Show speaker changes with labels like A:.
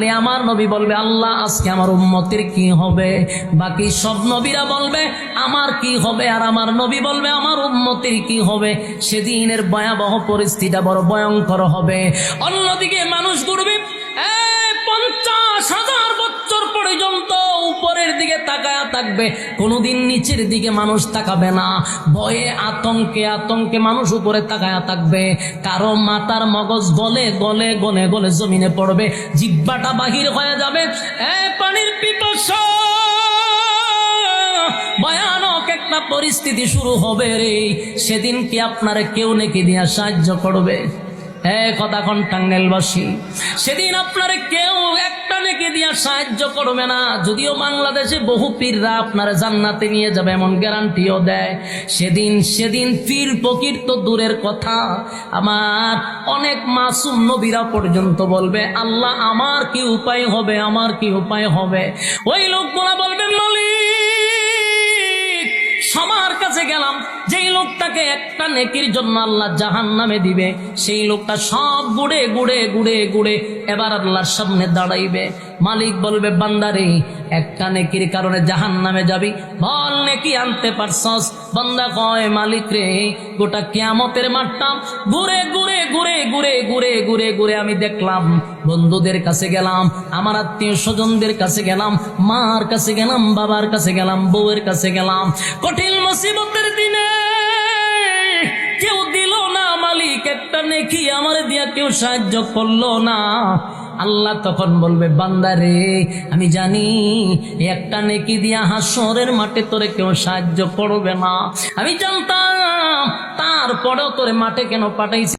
A: খালি আমার নবী বলবে আল্লাহ আজকে আমার উম্মতের কি হবে। বাকি সব নবীরা বলবে আমার কি হবে, আর আমার নবী বলবে আমার উম্মতের কি হবে। সেদিনের ভয়াবহ পরিস্থিতিটা বড় ভয়ঙ্কর হবে। অন্যদিকে মানুষ ঘুরবে 50,000 বছর পর্যন্ত উপরের দিকে তাকায়া থাকবে, কোনোদিন নিচের দিকে মানুষ তাকাবে না। ভয়ে আতঙ্কে আতঙ্কে মানুষ উপরে তাকায়া থাকবে। কারো মাথার মগজ গলে গলে গলে গলে জমিনে পড়বে, জিহ্বাটা বাহির হয়ে যাবে। পানির পিপাসা, ভয়ানক একটা পরিস্থিতি শুরু হবে রে। সেদিন কি আপনারা কেউ নাকি দিয়া সাহায্য করবে? কথা কোন টাঙ্গাইলবাসী, সেদিন আপনারা কেউ একটা নেকি দিয়া সাহায্য করবে না। যদিও বাংলাদেশে বহু পীররা আপনারা জান্নাতে নিয়ে যাবে এমন গ্যারান্টিও দেয়। সেদিন পীর ফকির তো দূরের কথা, আমার অনেক মাসুম নবীরা পর্যন্ত বলবে আল্লাহ আমার কি উপায় হবে, আমার কি উপায় হবে। ওই লোকগুলা বলবেন মালিক সবার কাছে গেলাম, যেই লোকটাকে একটা নেকির জন্য আল্লাহ জাহান্নামে দিবে, সেই লোকটা সব গুড়ে গুড়ে গুড়ে গুড়ে এবার আল্লাহর সামনে দাঁড়াইবে। মালিক বলবে বান্দারে একটা নেকির কারণে জাহান্নামে যাবি, বল নেকি আনতে পারছস? বান্দা কয় মালিক রে গোটা কিয়ামতের মাঠটা ঘুরে ঘুরে ঘুরে ঘুরে ঘুরে ঘুরে ঘুরে আমি দেখলাম, বন্ধুদের কাছে গেলাম, আমার আত্মীয় স্বজনদের কাছে গেলাম, মার কাছে গেলাম, বাবার কাছে গেলাম, বউয়ের কাছে গেলাম, কঠিন মুসিবতের দিনে কেউ দিল না মালিক, একটা নেকি আমার দিয়া কেউ সাহায্য করলো না। আল্লাহ তখন বলবে বান্দারে আমি জানি একটা নেকি দিয়া হাসরের মাঠে তোরে কেউ সাহায্য করবে না, আমি জানতাম, তারপরেও তোরে মাঠে কেন পাঠাইছি।